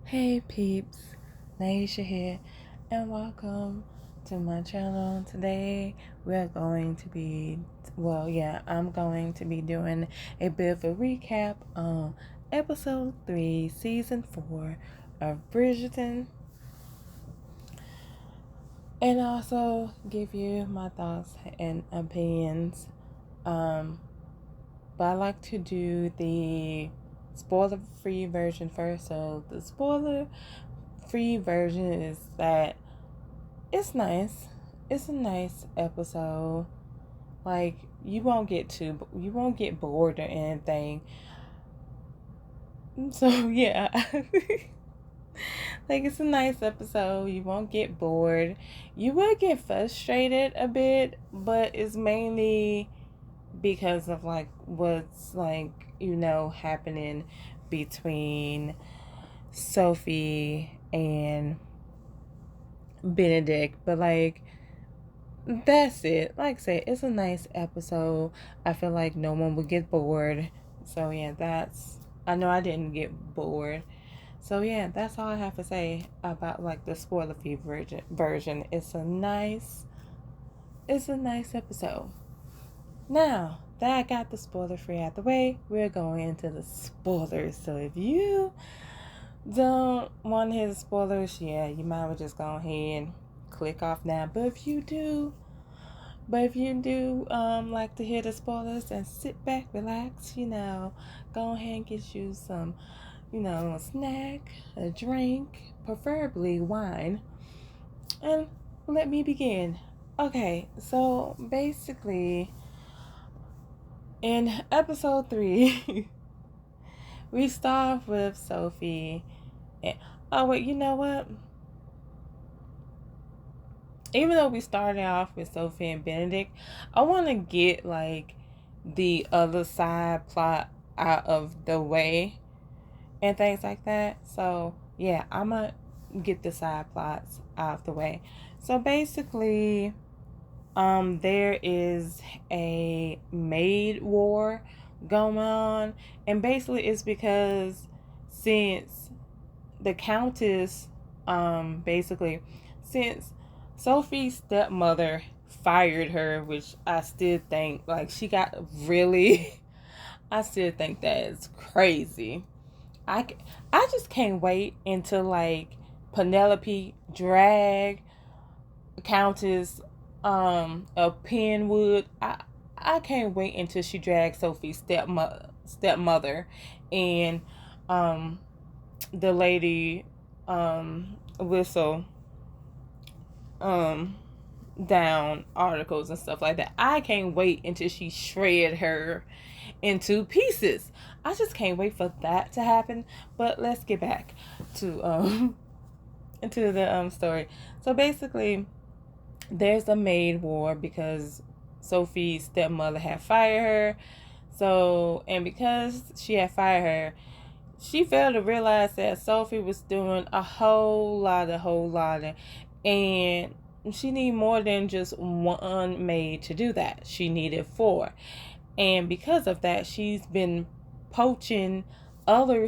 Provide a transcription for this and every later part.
Hey peeps, Naisha here, and welcome to my channel. Today we're going to be, I'm going to be doing a bit of a recap on episode 3, season 4 of Bridgerton, and also give you my thoughts and opinions. But I like to do the spoiler-free version first. So the spoiler-free version is that it's nice. It's a nice episode. Like you won't get bored or anything. So yeah. Like it's a nice episode. You won't get bored. You will get frustrated a bit, but it's mainly because of like what's happening between Sophie and Benedict. But like that's it. Like I said, it's a nice episode. I feel like no one would get bored. So yeah, I know I didn't get bored. So yeah, that's all I have to say about like the spoiler free version. It's a nice episode. Now that I got the spoiler free out the way, we're going into the spoilers. So if you don't want to hear the spoilers, yeah, you might as well just go ahead and click off now. But if you do like to hear the spoilers and sit back, relax, go ahead and get you some, a snack, a drink, preferably wine, and let me begin. Okay, so basically, in episode 3, we start off with Sophie. And, oh, wait, you know what? Even though we started off with Sophie and Benedict, I want to get like the other side plot out of the way and things like that. So yeah, I'm gonna get the side plots out of the way. So basically, there is a maid war going on, and basically it's because since the Countess, basically since Sophie's stepmother fired her, which I still think like she got really I still think that is crazy. I, I just can't wait until like Penelope drag Countess a Penwood. I can't wait until she drags Sophie's stepmother and um the lady whistle um down articles and stuff like that. I can't wait until she shred her into pieces. I just can't wait for that to happen. But let's get back to into the story. So basically, there's a maid war because Sophie's stepmother had fired her. So, and because she had fired her, she failed to realize that Sophie was doing a whole lot, and she needed more than just one maid to do that. She needed four. And because of that, she's been poaching other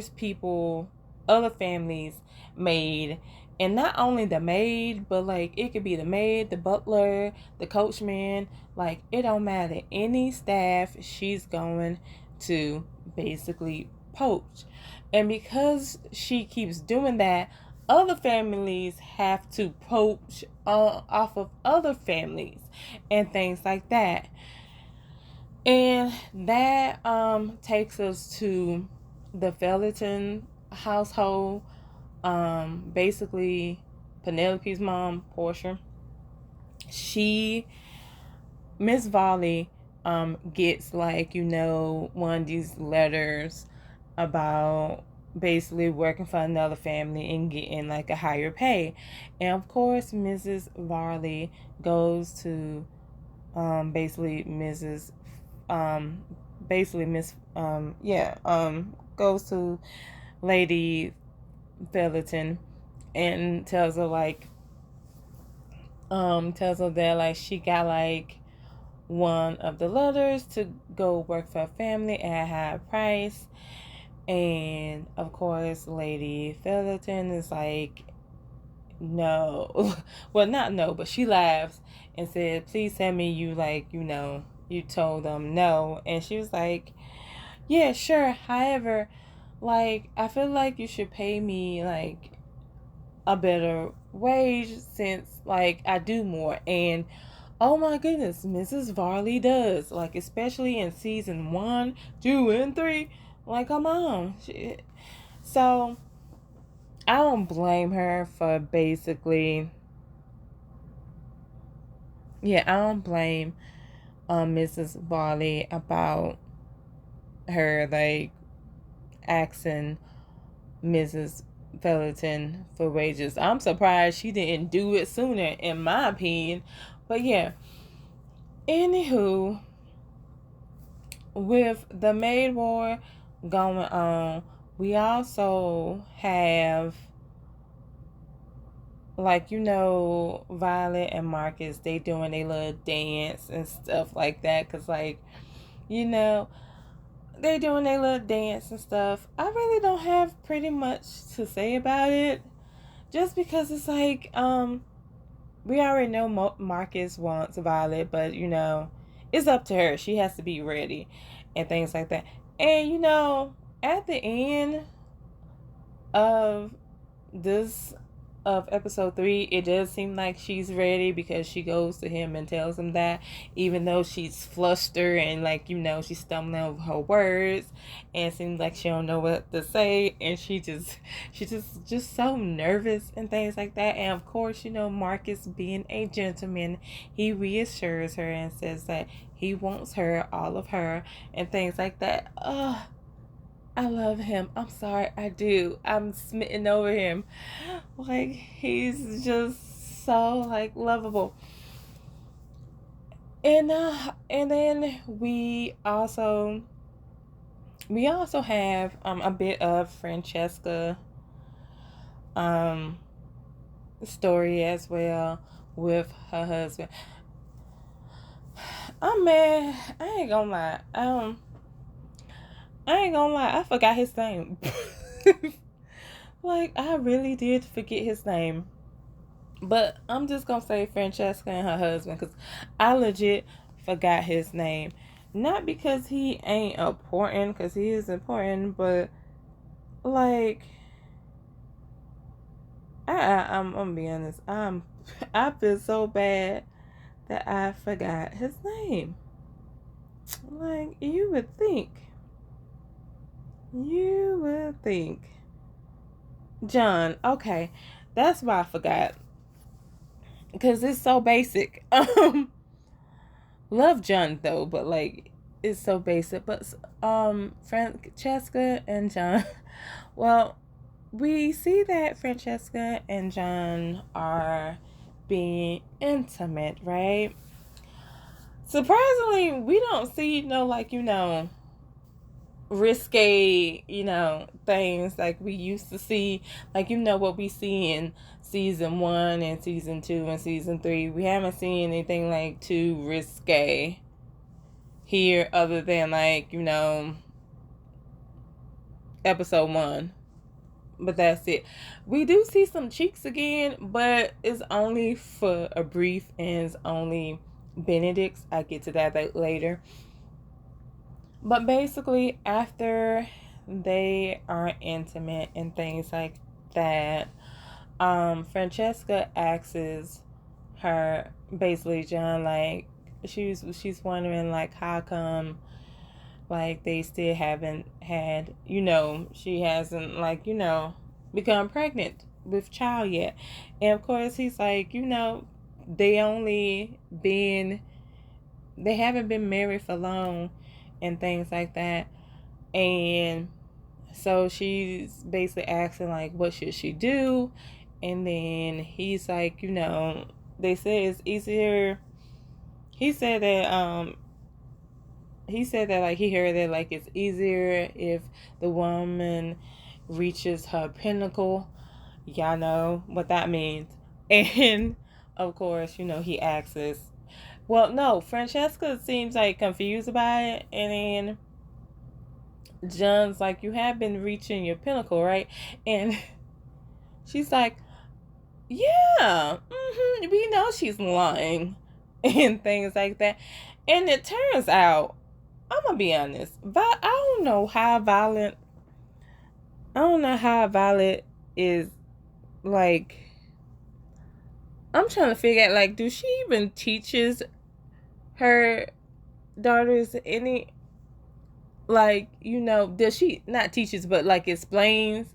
families' maid. And not only the maid, but like it could be the maid, the butler, the coachman. Like it don't matter. Any staff she's going to basically poach. And because she keeps doing that, other families have to poach off of other families and things like that. And that takes us to the Felton household. Basically, Penelope's mom, Portia, she, Miss Volley, gets like one of these letters about basically working for another family and getting like a higher pay, and of course, Mrs. Varley goes to basically Mrs. Basically Miss goes to Lady Felton and tells her that like she got like one of the letters to go work for a family at a high price, And of course, Lady Featherton is like, no. Well, not no, but she laughs and said, please tell me you, like, you told them no. And she was like, yeah, sure. However, like, I feel like you should pay me, like, a better wage since, like, I do more. And oh my goodness, Mrs. Varley does. Like, especially in season 1, 2, and 3. Like, come on. So, I don't blame her for basically. Yeah, I don't blame Mrs. Varley about her, like, asking Mrs. Featherton for wages. I'm surprised she didn't do it sooner, in my opinion. But yeah, anywho, with the maid war going on, we also have, like, Violet and Marcus, they doing a little dance and stuff like that. Because, like, you know, they doing their little dance and stuff. I really don't have pretty much to say about it. Just because it's like, we already know Marcus wants Violet, but, it's up to her. She has to be ready and things like that. And, at the end of this of episode 3, it does seem like she's ready, because she goes to him and tells him that, even though she's flustered and, like, she's stumbling over her words and seems like she don't know what to say, and she's just so nervous and things like that. And of course, Marcus, being a gentleman, he reassures her and says that he wants her, all of her, and things like that. I love him. I'm sorry, I do. I'm smitten over him. Like, he's just so, like, lovable. And then we also have a bit of Francesca story as well with her husband. Oh man, I ain't gonna lie. I forgot his name. Like, I really did forget his name. But I'm just gonna say Francesca and her husband, because I legit forgot his name. Not because he ain't important, because he is important, but, like, I'm gonna be honest. I feel so bad that I forgot his name. Like, you would think John. Okay, that's why I forgot, because it's so basic. Love John though, but, like, it's so basic. But Francesca and John. Well, we see that Francesca and John are being intimate, right? Surprisingly, we don't see risque, things like we used to see, like, what we see in season 1 and season 2 and season 3. We haven't seen anything, like, too risque here, other than, like, episode 1. But that's it. We do see some cheeks again, but it's only for a brief, and it's only Benedict's. I get to that later. But basically, after they are intimate and things like that, Francesca asks her, basically John, like, she's wondering, like, how come, like, they still haven't had, she hasn't, like, become pregnant with child yet. And of course he's like, they only been they haven't been married for long and things like that. And so she's basically asking, like, what should she do? And then he's like, they say it's easier. He said that like, he heard that, like, it's easier if the woman reaches her pinnacle. Y'all know what that means. And of course, he asks us. Well, no, Francesca seems like confused about it, and then John's like, you have been reaching your pinnacle, right? And she's like, yeah, we know she's lying and things like that. And it turns out, I'm gonna be honest, I don't know how Violet, is, like, I'm trying to figure out, like, do she even teaches her daughters any, like, does she not teaches but like explains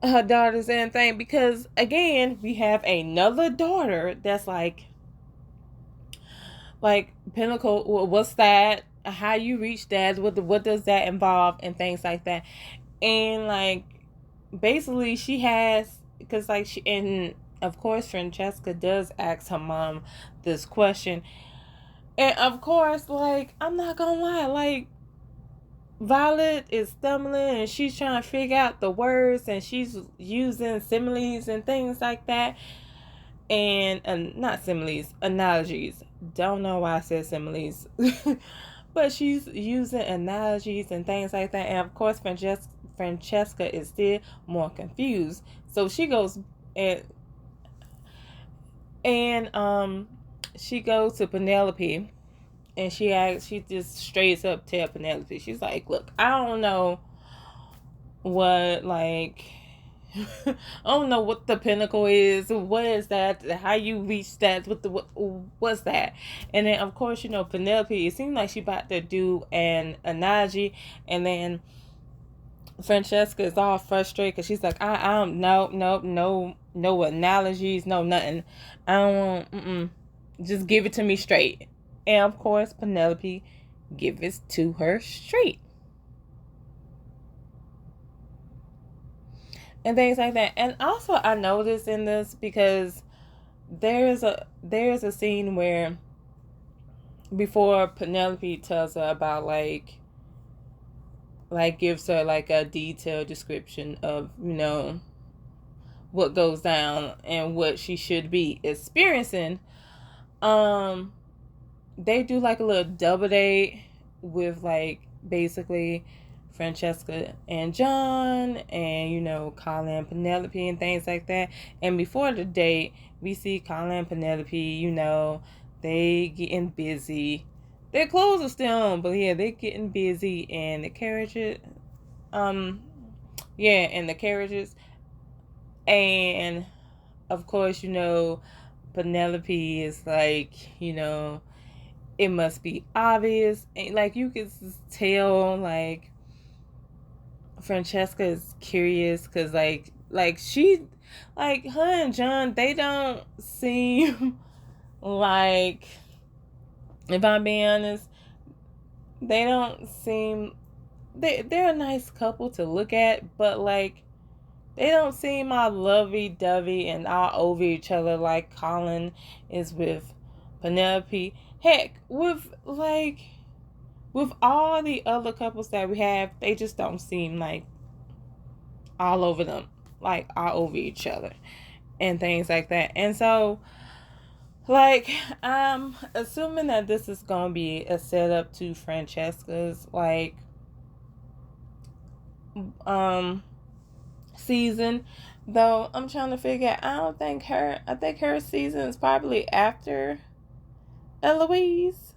her daughters anything? Because again, we have another daughter that's like pinnacle. What's that? How you reach that? What does that involve? And things like that. And like basically, she has, because like she, and of course Francesca does ask her mom this question, and of course, like, I'm not gonna lie, like, Violet is stumbling and she's trying to figure out the words and she's using similes and things like that. And not similes, analogies. Don't know why I said similes. But she's using analogies and things like that. And of course, Francesca is still more confused. So she goes and she goes to Penelope, and she just straight up tell Penelope, she's like, look, I don't know what, like, I don't know what the pinnacle is. What is that? How you reach that? What's that? And then of course, Penelope, it seemed like she about to do an analogy, and then Francesca is all frustrated because she's like, I don't, no analogies, no nothing. I don't want, just give it to me straight. And of course, Penelope gives it to her straight. And things like that. And also, I noticed in this, because there's a scene where, before Penelope tells her about like gives her like a detailed description of what goes down and what she should be experiencing, they do like a little double date with like basically Francesca and John, and Colin and Penelope and things like that. And before the date, we see Colin and Penelope, they getting busy. Their clothes are still on, but yeah, they're getting busy, and the carriages, and the carriages, and of course, Penelope is like, it must be obvious, and like you can tell, like, Francesca is curious, because like she, like, her and John, they don't seem like, if I'm being honest, they don't seem, they're a nice couple to look at, but like they don't seem all lovey-dovey and all over each other like Colin is with Penelope. Heck, with all the other couples that we have, they just don't seem like all over them, like all over each other and things like that. And so, like, I'm assuming that this is going to be a setup to Francesca's, like, season. Though I'm trying to figure out, I think her season is probably after Eloise.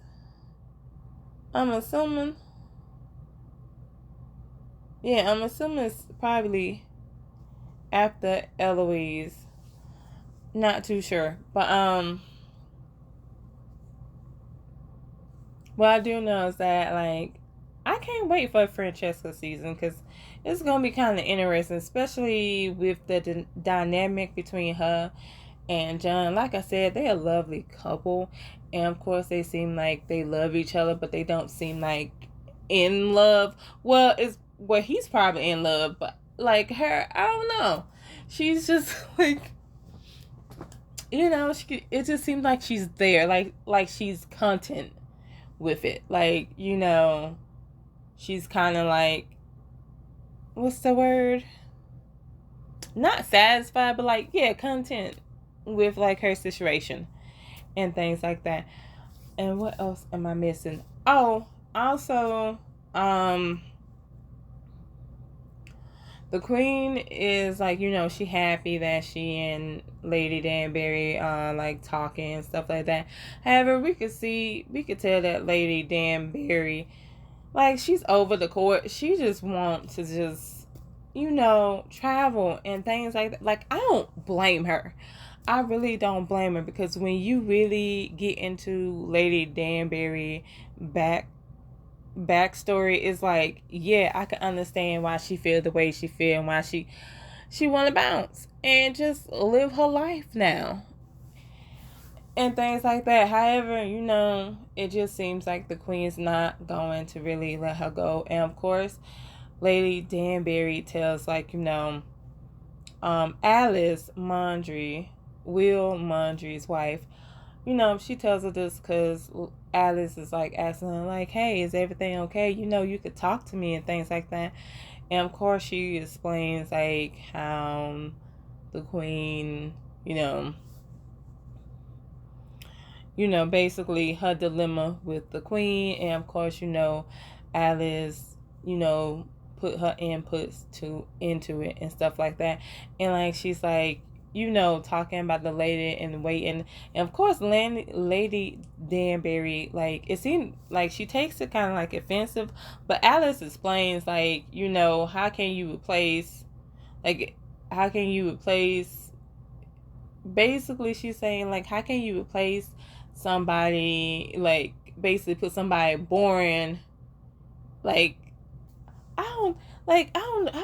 I'm assuming. Yeah, I'm assuming it's probably after Eloise. Not too sure. But what I do know is that, like, I can't wait for Francesca season, because it's going to be kind of interesting, especially with the dynamic between her and John. Like I said, they're a lovely couple. And of course, they seem like they love each other, but they don't seem like in love. Well, he's probably in love, but like her, I don't know. She's just like, it just seems like she's there, like she's content with it. Like, she's kind of like, what's the word? Not satisfied, but like, yeah, content with like her situation and things like that. And what else am I missing? Oh, also, The queen is like, she happy that she and Lady Danbury are like talking and stuff like that. However, we could tell that Lady Danbury, like, she's over the court. She just wants to just, travel and things like that. Like, I don't blame her. I really don't blame her, because when you really get into Lady Danbury backstory, is like, yeah, I can understand why she feel the way she feel, and why she want to bounce and just live her life now and things like that. However, it just seems like the queen's not going to really let her go. And of course, Lady Danbury tells, like, Alice Mondry, Will Mondry's wife, she tells her this because Alice is like asking her, like, hey, is everything okay? You could talk to me and things like that. And of course, she explains, like, how the queen, basically her dilemma with the queen. And of course, Alice, put her inputs into it and stuff like that. And like, she's like, talking about the lady and waiting. And of course, Lady Danbury, like, it seemed like she takes it kind of like offensive, but Alice explains, like, how can you replace, basically she's saying, like, how can you replace somebody, like, basically put somebody boring, like, I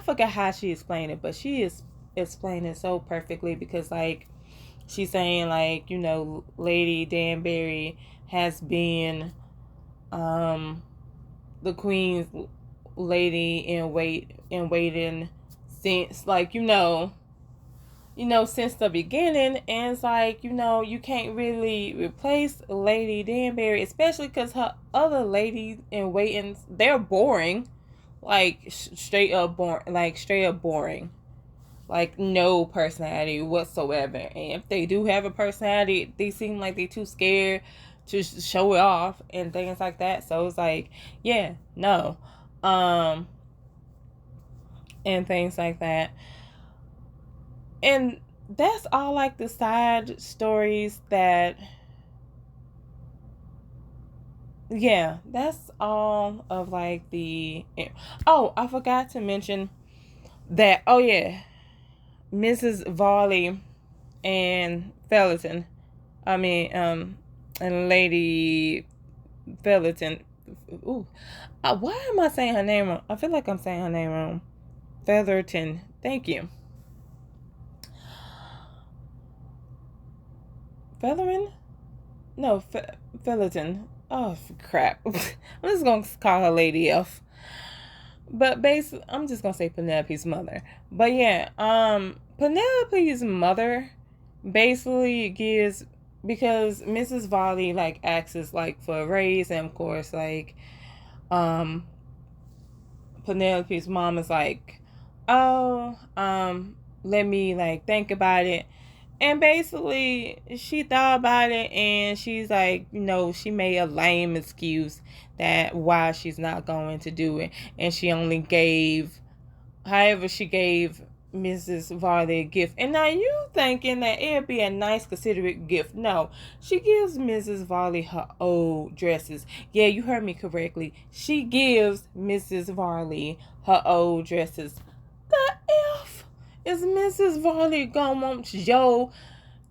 forgot how she explained it, but she is explaining it so perfectly, because, like, she's saying, like, Lady Danbury has been the queen's lady in waiting since, like, since the beginning. And it's like, you can't really replace Lady Danbury, especially because her other ladies in waiting, they're boring, like, straight up boring, like, no personality whatsoever. And if they do have a personality, they seem like they're too scared to show it off and things like that. So it's like, yeah, no, and things like that. And that's all, like, the side stories that, yeah, that's all of, like, the, oh, I forgot to mention that, oh yeah, Mrs. Varley and Felton, and Lady Felton, ooh, why am I saying her name wrong? I feel like I'm saying her name wrong. Featherton, thank you. Featherin? No, Felton. Oh, crap. I'm just going to call her Lady F. But basically, I'm just going to say Penelope's mother. But yeah, Penelope's mother basically gives, because Mrs. Varley, like, asks, like, for a raise. And of course, like, Penelope's mom is like, oh, let me, like, think about it. And basically, she thought about it, and she's like, she made a lame excuse that why she's not going to do it. And she only gave, however, she gave Mrs. Varley a gift. And now you thinking that it'd be a nice, considerate gift. No, she gives Mrs. Varley her old dresses. Yeah, you heard me correctly. She gives Mrs. Varley her old dresses. The F is Mrs. Varley gonna want your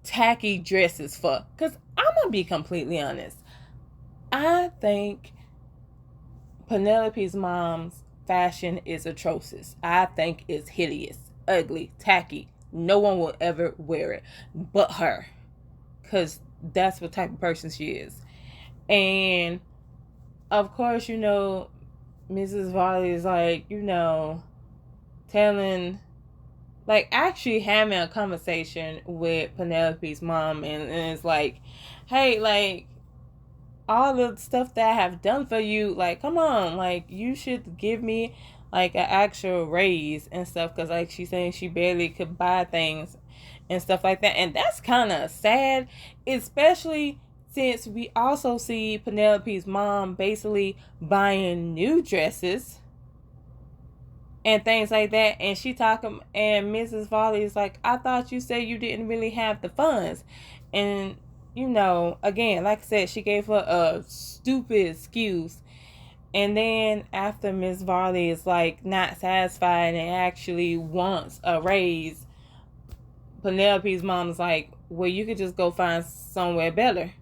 tacky dresses for? Because I'm gonna be completely honest, I think Penelope's mom's fashion is atrocious. I think it's hideous, ugly, tacky. No one will ever wear it but her, because that's what type of person she is. And of course, Mrs. Varley is like, telling, like, actually having a conversation with Penelope's mom, and it's like, hey, like, all the stuff that I have done for you, like, come on, like, you should give me, like, an actual raise and stuff, because, like, she's saying she barely could buy things and stuff like that. And that's kind of sad, especially since we also see Penelope's mom basically buying new dresses and things like that. And she talking, and Mrs. Varley is like, I thought you said you didn't really have the funds. And, again, like I said, she gave her a stupid excuse. And then after Miss Varley is like not satisfied and actually wants a raise, Penelope's mom's like, well, you could just go find somewhere better,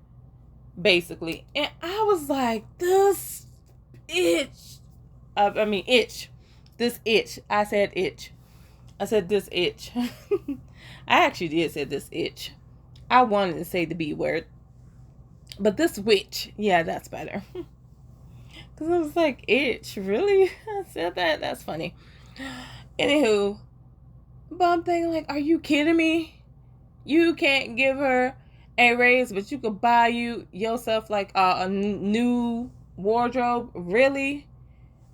basically. And I was like, this itch. Itch. This itch. I said itch. I said this itch. I actually did say this itch. I wanted to say the B word. But this witch. Yeah, that's better. Because I was like, itch. Really? I said that? That's funny. Anywho. But I'm thinking, like, are you kidding me? You can't give her a raise, but you could buy yourself, like, a new wardrobe? Really?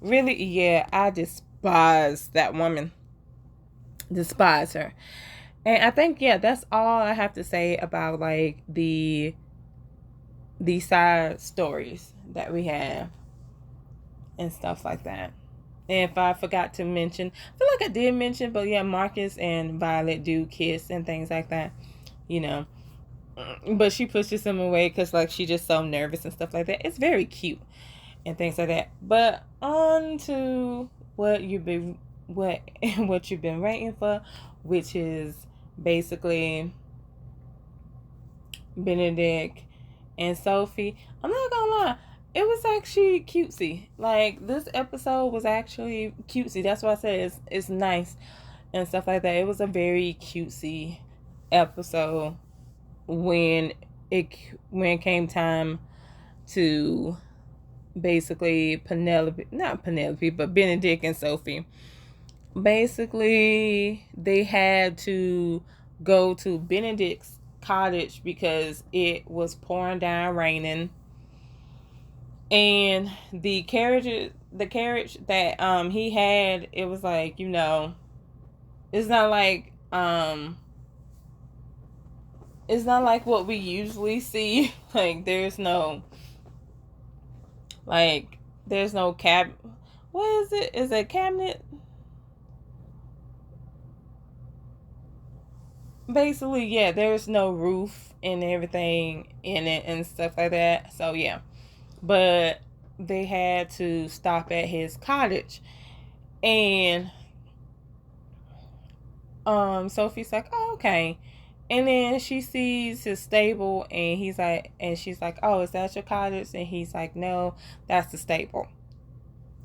Really? Yeah, I despise that woman. Despise her. And I think, yeah, that's all I have to say about, like, the side stories that we have and stuff like that. And if I forgot to mention, I feel like I did mention, but yeah, Marcus and Violet do kiss and things like that, But she pushes him away because, like, she's just so nervous and stuff like that. It's very cute and things like that. But on to what you've been waiting for, which is basically Benedict and Sophie. I'm not gonna lie, it was actually cutesy. Like, this episode was actually cutesy. That's why I said it's nice and stuff like that. It was a very cutesy episode when it came time to basically not Penelope, but Benedict and Sophie. Basically, they had to go to Benedict's cottage because it was pouring down raining, and the carriage that he had, it was like, it's not like what we usually see. Like, there's no cab. What is it? Is it a cabinet? Basically, yeah, there's no roof and everything in it and stuff like that. So yeah, but they had to stop at his cottage, and Sophie's like, oh, okay. And then she sees his stable, and she's like, oh, is that your cottage? And he's like, no, that's the stable.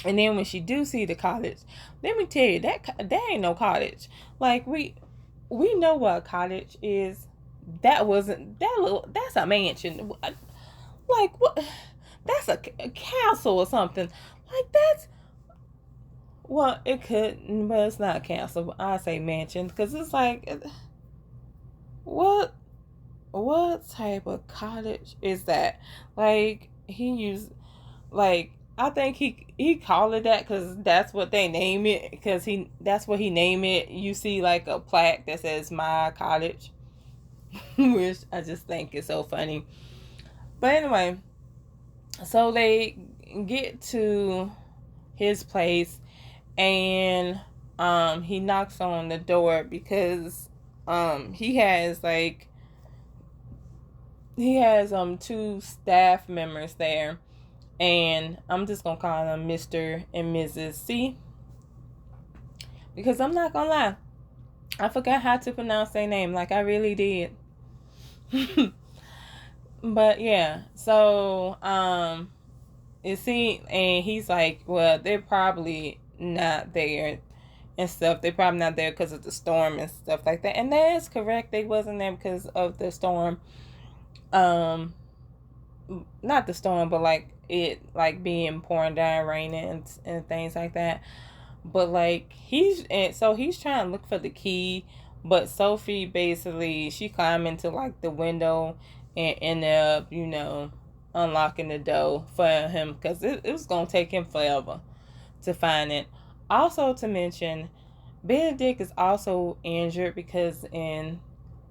And then when she do see the cottage, let me tell you, that ain't no cottage. Like, we know what a cottage is. That's a mansion. Like, what? That's a castle or something. Like, that's, well, it could, but it's not a castle. I say mansion because it's like, what type of cottage is that? Like, I think he called it that because that's what they name it, because that's what he named it. You see, like, a plaque that says my cottage, which I just think is so funny. But anyway, so they get to his place, and he knocks on the door because he has two staff members there, and I'm just gonna call them Mr. and Mrs. C, because I'm not gonna lie, I forgot how to pronounce their name. Like, I really did. But yeah, so it seemed, and he's like, well, they're probably not there and stuff. They're probably not there because of the storm and stuff like that. And that is correct. They wasn't there because of the storm. Not the storm, but like it being pouring down, raining and things like that. But like he's trying to look for the key, but Sophie basically, she climbed into like the window and ended up, unlocking the door for him, because it was gonna take him forever to find it. Also, to mention, Benedict is also injured because in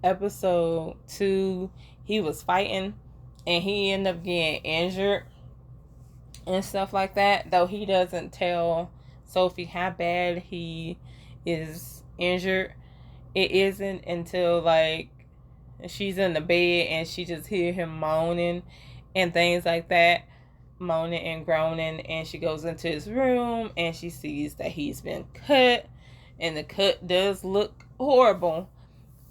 episode 2 he was fighting and he ended up getting injured and stuff like that, though he doesn't tell Sophie how bad he is injured. It isn't until like she's in the bed and she just hear him moaning and things like that, moaning and groaning, and she goes into his room and she sees that he's been cut, and the cut does look horrible.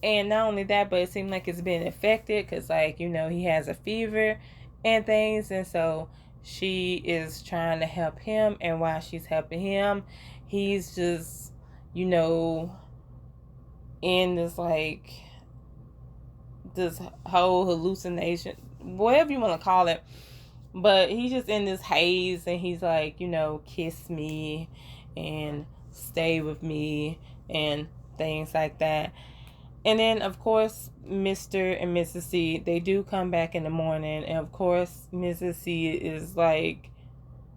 And not only that, but it seems like it's been infected because, like, you know, he has a fever and things. And so she is trying to help him. And while she's helping him, he's just, you know, in this, like, this whole hallucination, whatever you want to call it. But he's just in this haze and he's like, you know, kiss me and stay with me and things like that. And then, of course, Mr. and Mrs. C, they do come back in the morning. And, of course, Mrs. C is like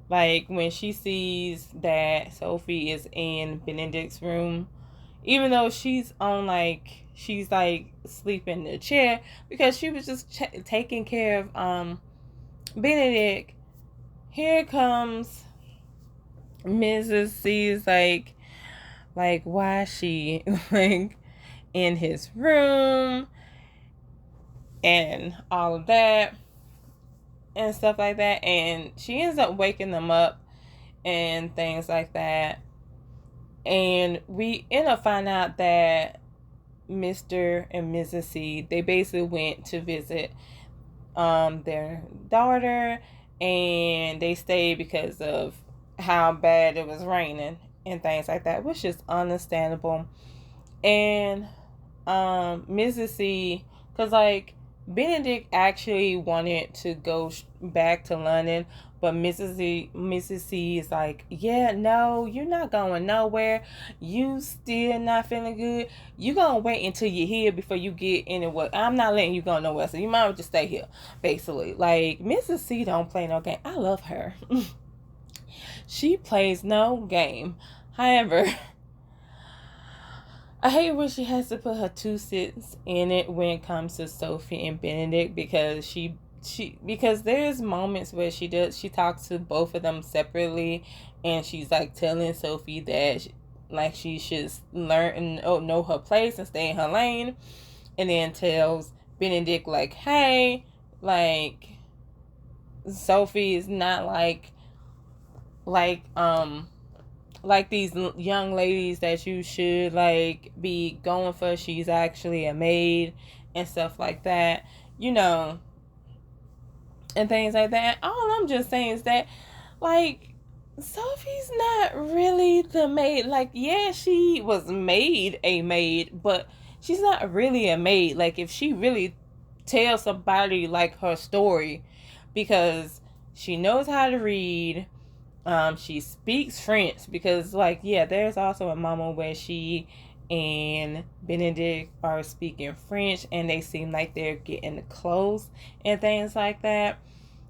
when she sees that Sophie is in Benedict's room, even though she's on, like, she's, like, sleeping in the chair because she was just taking care of Benedict. Here comes Mrs. C's, like, why is she, like, in his room and all of that and stuff like that, and she ends up waking them up and things like that, and we end up finding out that Mr. and Mrs. C, they basically went to visit their daughter, and they stayed because of how bad it was raining and things like that, which is understandable. And Mrs. C, because, like, Benedict actually wanted to go back to London, but Mrs. C is like, yeah, no, you're not going nowhere. You still not feeling good. You gonna wait until you're here before you get anywhere. I'm not letting you go nowhere, so you might as well just stay here, basically. Like, Mrs. C don't play no game. I love her. She plays no game. However, I hate when she has to put her 2 cents in it when it comes to Sophie and Benedict, because because there's moments where she talks to both of them separately, and she's like telling Sophie that she should learn and know her place and stay in her lane, and then tells Benedict, like, hey, like, Sophie is not like these young ladies that you should, like, be going for. She's actually a maid and stuff like that, you know, and things like that. All I'm just saying is that, like, Sophie's not really the maid. Like, yeah, she was made a maid, but she's not really a maid. Like, if she really tells somebody, like, her story, because she knows how to read, she speaks French, because, like, yeah, there's also a moment where she and Benedict are speaking French, and they seem like they're getting close and things like that.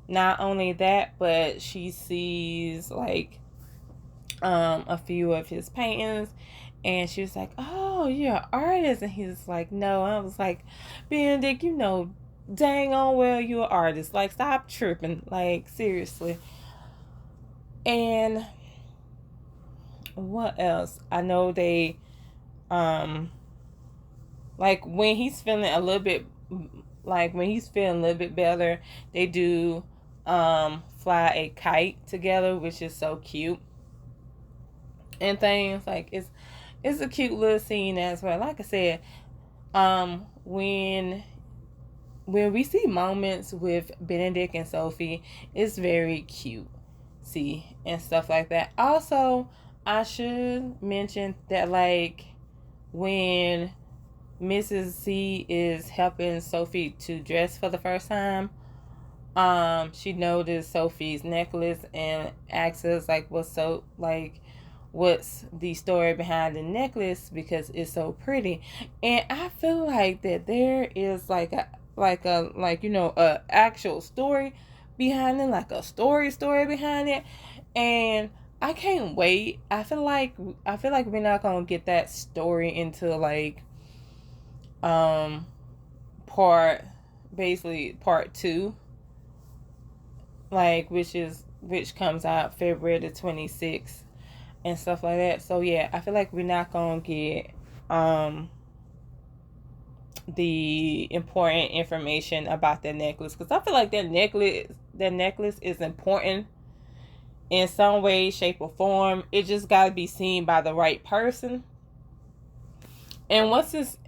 Not only that, but she sees, like, a few of his paintings, and she was like, oh, you're an artist, and he's like, no. I was like, Benedict, you know dang on well you're an artist. Like, stop tripping. Like, seriously. And what else? I know they, like, when he's feeling a little bit, better, they do, fly a kite together, which is so cute. And things, like, it's a cute little scene as well. Like I said, when we see moments with Benedict and Sophie, it's very cute. See, and stuff like that. Also, I should mention that, like, when Mrs. C is helping Sophie to dress for the first time, she noticed Sophie's necklace and asks us, like, what's the story behind the necklace, because it's so pretty. And I feel like that there is like a actual story behind it, like a story behind it, and I can't wait. I feel like we're not gonna get that story until, like, part 2, like, which comes out February the 26th. and stuff like that. So yeah, I feel like we're not gonna get the important information about that necklace, because I feel like that necklace is important in some way, shape, or form. It just got to be seen by the right person. And once it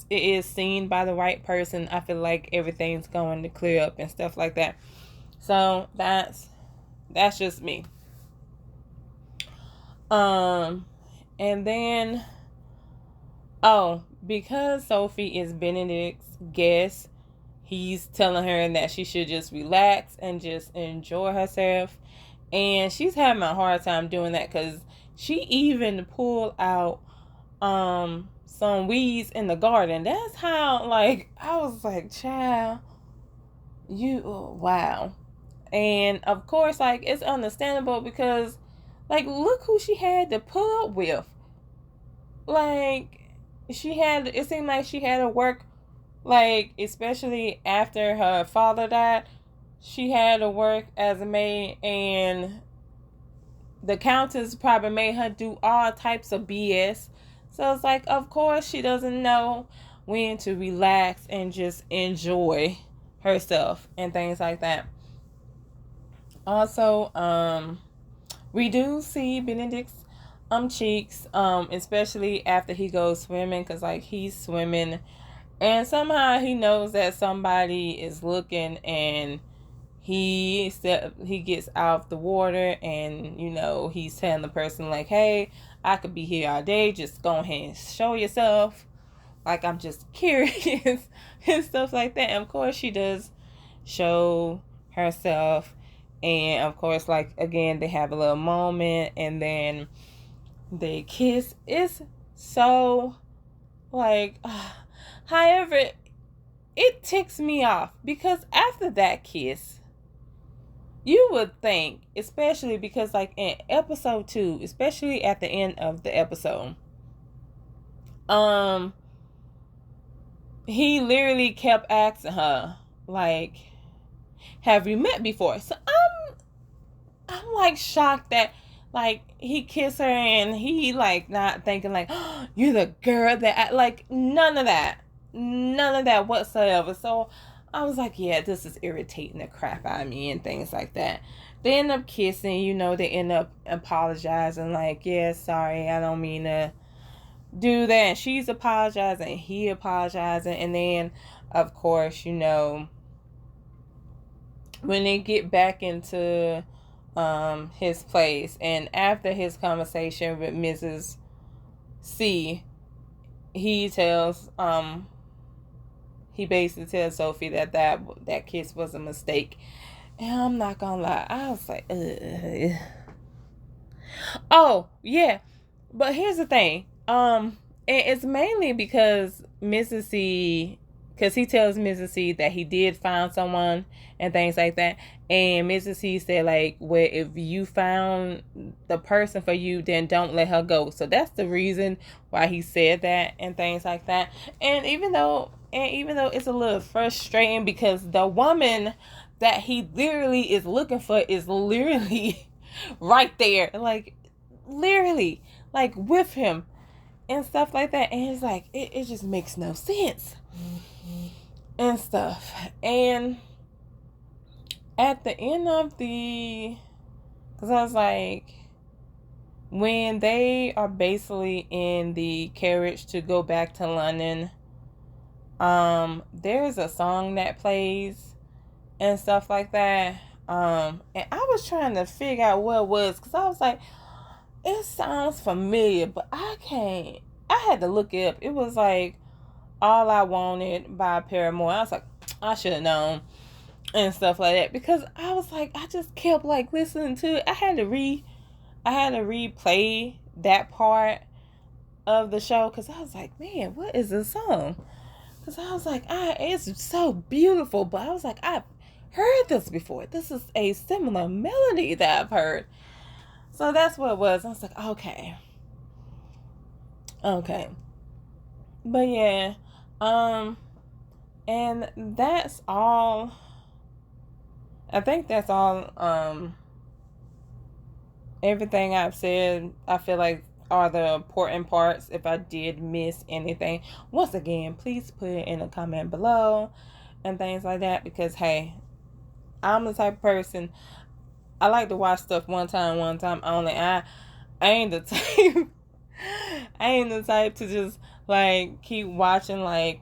is seen by the right person, I feel like everything's going to clear up and stuff like that. So that's just me. And then, oh, because Sophie is Benedict's guest, he's telling her that she should just relax and just enjoy herself. And she's having a hard time doing that, because she even pulled out some weeds in the garden. That's how, like, I was like, child, wow. And of course, like, it's understandable, because, like, look who she had to put up with. Like, it seemed like she had to work, like, especially after her father died, she had to work as a maid, and the countess probably made her do all types of BS. So it's like, of course, she doesn't know when to relax and just enjoy herself and things like that. Also, we do see Benedict's cheeks, especially after he goes swimming, because, like, he's swimming and somehow he knows that somebody is looking, and he gets out of the water, and he's telling the person, like, hey, I could be here all day, just go ahead and show yourself, like, I'm just curious and stuff like that. And of course she does show herself, and of course, like, again, they have a little moment, and then they kiss. It's so, like, however, it ticks me off, because after that kiss, you would think, especially because, like, in episode 2, especially at the end of the episode, he literally kept asking her, like, have you met before? So I'm like shocked that, like, he kissed her and he, like, not thinking, like, oh, you're the girl that like, none of that whatsoever. So I was like, yeah, this is irritating the crap out of me and things like that. They end up kissing, they end up apologizing, like, yeah, sorry, I don't mean to do that. And she's apologizing, he apologizing, and then, of course, when they get back into his place, and after his conversation with Mrs. C, he basically tells Sophie that kiss was a mistake. And I'm not gonna lie, I was like, ugh. Oh yeah, but here's the thing, and it's mainly because Mrs. C, because he tells Mrs. C that he did find someone and things like that, and Mrs. C said, like, well, if you found the person for you, then don't let her go. So that's the reason why he said that and things like that. And even though it's a little frustrating, because the woman that he literally is looking for is literally right there, like, literally, like, with him and stuff like that. And it's like, it just makes no sense and stuff. And at the end of because I was like, when they are basically in the carriage to go back to London, there's a song that plays and stuff like that. And I was trying to figure out what it was, because I was like, it sounds familiar, but I had to look it up. It was like All I Wanted by Paramore. I was like, I should have known and stuff like that, because I was like, I just kept, like, listening to it. I had to replay that part of the show, because I was like, man, what is this song? Because I was like, it's so beautiful, but I was like, I've heard this before. This is a similar melody that I've heard. So that's what it was. I was like, okay. But yeah, and that's all. I think that's all everything I've said, I feel like are the important parts. If I did miss anything, once again, please put it in a comment below and things like that, because hey, I'm the type of person, I like to watch stuff one time only. I ain't the type I ain't the type to just like keep watching, like,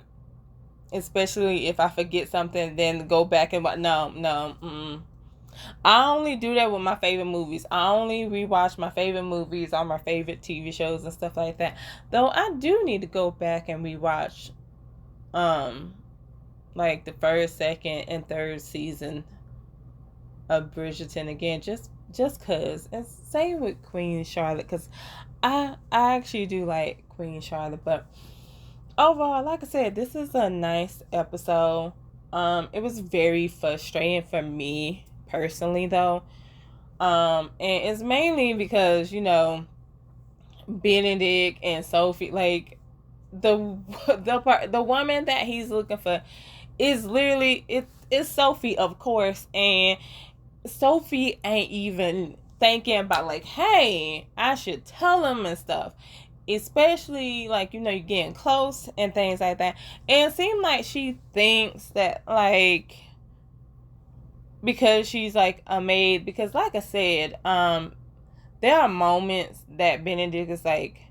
especially if I forget something, then go back and watch. No. I only do that with my favorite movies. I only rewatch my favorite movies or my favorite TV shows and stuff like that. Though I do need to go back and rewatch like the first, second, and third season of Bridgerton again, just cause. And same with Queen Charlotte, cause I actually do like Queen Charlotte, but overall, like I said, this is a nice episode. It was very frustrating for me personally, though. And it's mainly because, Benedict and Sophie, like the the woman that he's looking for is literally it's Sophie, of course, and Sophie ain't even thinking about, like, hey, I should tell him and stuff. Especially, like, you're getting close and things like that. And it seems like she thinks that, like, because she's like a maid, because like I said, there are moments that Benedict is like,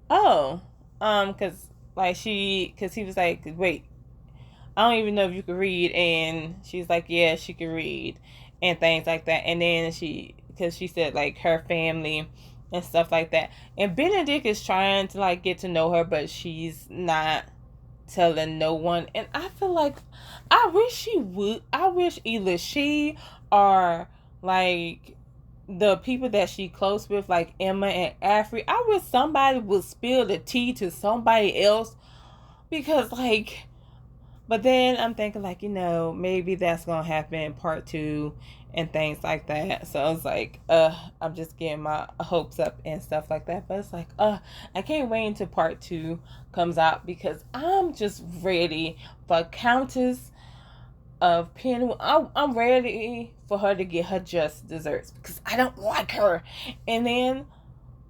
oh, because because he was like, wait, I don't even know if you could read, and she's like, yeah, she could read, and things like that. And then because she said, like, her family and stuff like that, and Benedict is trying to, like, get to know her, but she's not telling no one. And I feel like I wish either she or, like, the people that she close with, like Emma and Afri, I wish somebody would spill the tea to somebody else, because, like, but then I'm thinking, like, maybe that's gonna happen in part 2 and things like that. So it's like, I'm just getting my hopes up and stuff like that. But it's like, I can't wait until part 2 comes out, because I'm just ready for Countess of Penwood. I'm ready for her to get her just desserts, because I don't like her. And then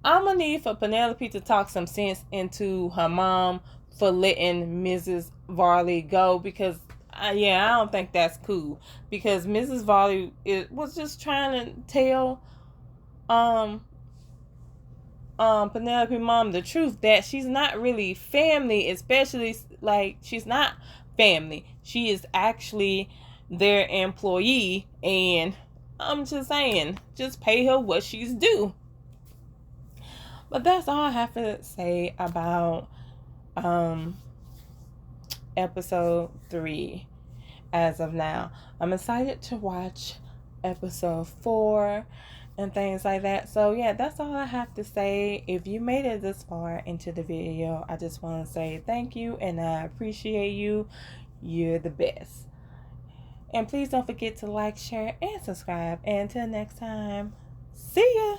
I'm gonna need for Penelope to talk some sense into her mom for letting Mrs. Varley go, because I don't think that's cool, because Mrs. Varley was just trying to tell Penelope mom the truth, that she's not really family, especially, like, she's not family. She is actually their employee, and I'm just saying, just pay her what she's due. But that's all I have to say about episode 3 as of now. I'm excited to watch episode 4 and things like that. So yeah, that's all I have to say. If you made it this far into the video, I just want to say thank you, and I appreciate you. You're the best. And please don't forget to like, share, and subscribe. And until next time, see ya.